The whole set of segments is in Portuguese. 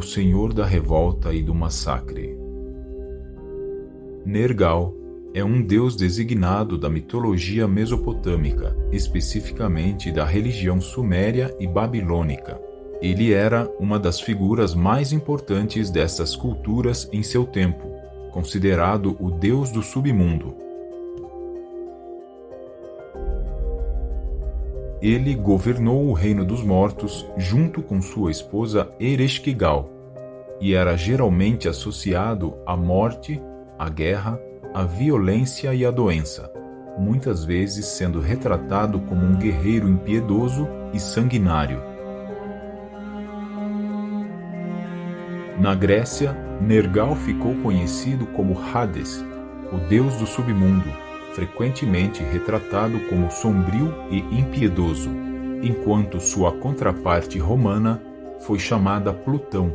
senhor da revolta e do massacre. Nergal é um deus designado da mitologia mesopotâmica, especificamente da religião suméria e babilônica. Ele era uma das figuras mais importantes dessas culturas em seu tempo, considerado o deus do submundo. Ele governou o reino dos mortos junto com sua esposa Ereshkigal, e era geralmente associado à morte, à guerra, à violência e à doença, muitas vezes sendo retratado como um guerreiro impiedoso e sanguinário. Na Grécia, Nergal ficou conhecido como Hades, o deus do submundo, frequentemente retratado como sombrio e impiedoso, enquanto sua contraparte romana foi chamada Plutão,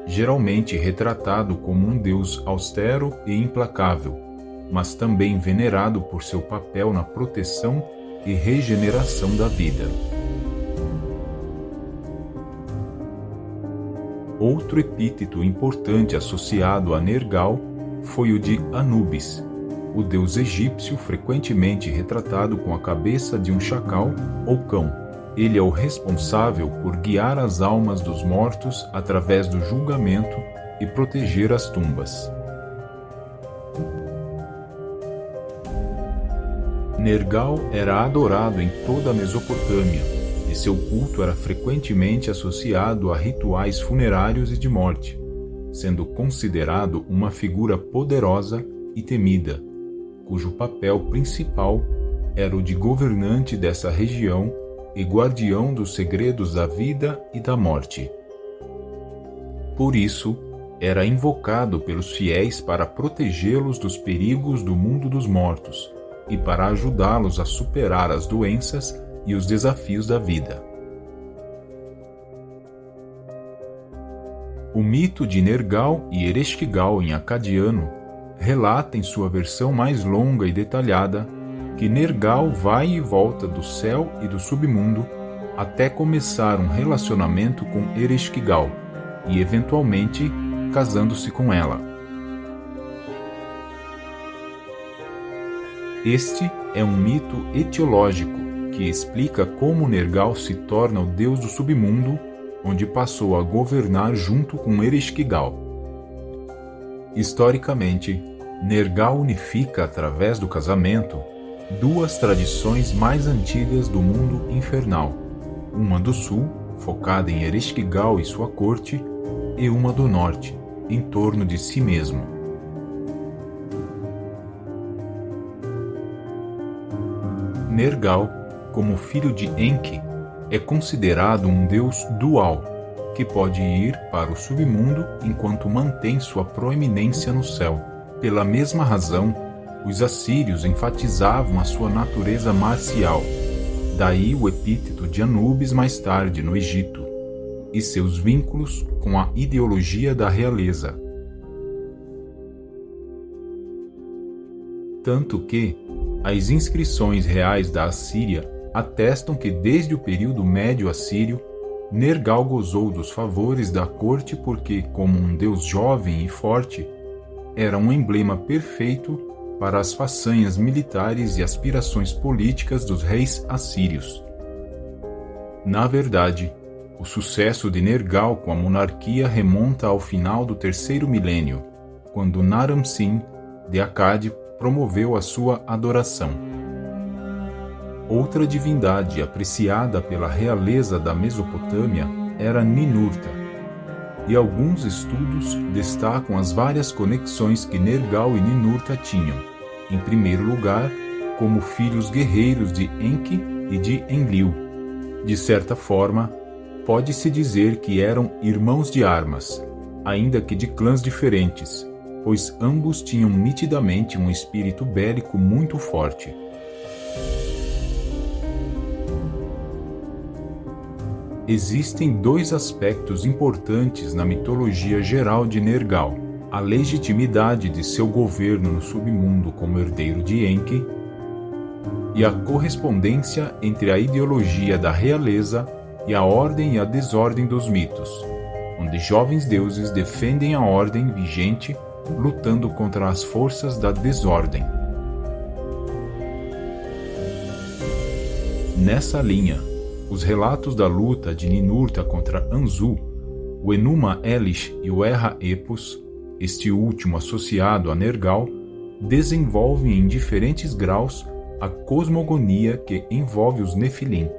geralmente retratado como um deus austero e implacável, mas também venerado por seu papel na proteção e regeneração da vida. Outro epíteto importante associado a Nergal foi o de Anubis, o deus egípcio frequentemente retratado com a cabeça de um chacal ou cão. Ele é o responsável por guiar as almas dos mortos através do julgamento e proteger as tumbas. Nergal era adorado em toda a Mesopotâmia, e seu culto era frequentemente associado a rituais funerários e de morte, sendo considerado uma figura poderosa e temida, cujo papel principal era o de governante dessa região e guardião dos segredos da vida e da morte. Por isso, era invocado pelos fiéis para protegê-los dos perigos do mundo dos mortos e para ajudá-los a superar as doenças e os desafios da vida. O mito de Nergal e Ereshkigal em acadiano relata em sua versão mais longa e detalhada que Nergal vai e volta do céu e do submundo até começar um relacionamento com Ereshkigal e, eventualmente, casando-se com ela. Este é um mito etiológico que explica como Nergal se torna o deus do submundo, onde passou a governar junto com Ereshkigal. Historicamente, Nergal unifica através do casamento duas tradições mais antigas do mundo infernal, uma do sul, focada em Ereshkigal e sua corte, e uma do norte, em torno de si mesmo. Nergal, como filho de Enki, é considerado um deus dual, que pode ir para o submundo enquanto mantém sua proeminência no céu. Pela mesma razão, os assírios enfatizavam a sua natureza marcial, daí o epíteto de Anubis mais tarde no Egito, e seus vínculos com a ideologia da realeza. Tanto que as inscrições reais da Assíria atestam que desde o período médio assírio, Nergal gozou dos favores da corte porque, como um deus jovem e forte, era um emblema perfeito para as façanhas militares e aspirações políticas dos reis assírios. Na verdade, o sucesso de Nergal com a monarquia remonta ao final do terceiro milênio, quando Naram-Sin, de Akkad, promoveu a sua adoração. Outra divindade apreciada pela realeza da Mesopotâmia era Ninurta, e alguns estudos destacam as várias conexões que Nergal e Ninurta tinham, em primeiro lugar, como filhos guerreiros de Enki e de Enlil. De certa forma, pode-se dizer que eram irmãos de armas, ainda que de clãs diferentes, pois ambos tinham nitidamente um espírito bélico muito forte. Existem dois aspectos importantes na mitologia geral de Nergal: a legitimidade de seu governo no submundo como herdeiro de Enki e a correspondência entre a ideologia da realeza e a ordem e a desordem dos mitos. onde jovens deuses defendem a ordem vigente, lutando contra as forças da desordem. Nessa linha, os relatos da luta de Ninurta contra Anzu, o Enuma Elish e o Erra Epos, este último associado a Nergal, desenvolvem em diferentes graus a cosmogonia que envolve os Nefilim.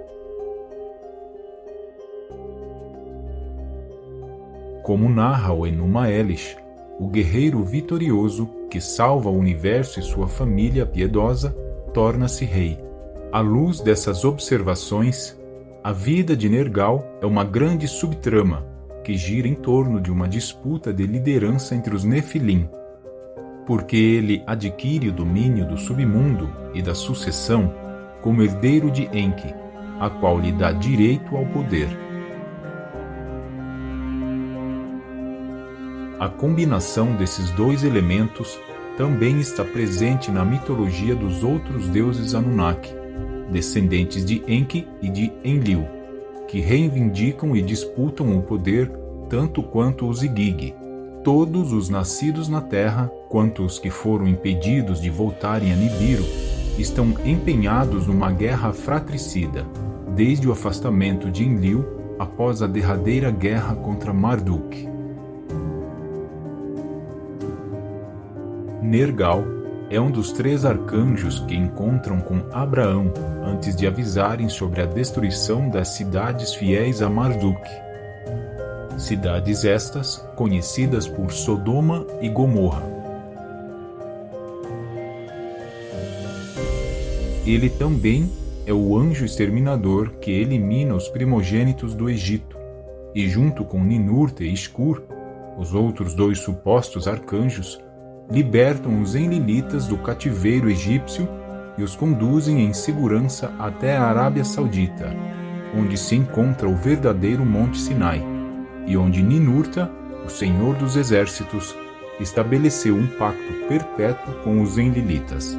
Como narra o Enuma Elish, o guerreiro vitorioso que salva o universo e sua família piedosa torna-se rei. À luz dessas observações, a vida de Nergal é uma grande subtrama que gira em torno de uma disputa de liderança entre os Nefilim, porque ele adquire o domínio do submundo e da sucessão como herdeiro de Enki, a qual lhe dá direito ao poder. A combinação desses dois elementos também está presente na mitologia dos outros deuses Anunnaki, descendentes de Enki e de Enlil, que reivindicam e disputam o poder tanto quanto os Igigi. Todos os nascidos na Terra, quanto os que foram impedidos de voltarem a Nibiru, estão empenhados numa guerra fratricida, desde o afastamento de Enlil após a derradeira guerra contra Marduk. Nergal é um dos 3 arcanjos que encontram com Abraão antes de avisarem sobre a destruição das cidades fiéis a Marduk. Cidades estas conhecidas por Sodoma e Gomorra. Ele também é o anjo exterminador que elimina os primogênitos do Egito, e junto com Ninurta e Ishkur, os outros 2 supostos arcanjos, libertam os enlilitas do cativeiro egípcio e os conduzem em segurança até a Arábia Saudita, onde se encontra o verdadeiro Monte Sinai, e onde Ninurta, o Senhor dos Exércitos, estabeleceu um pacto perpétuo com os enlilitas.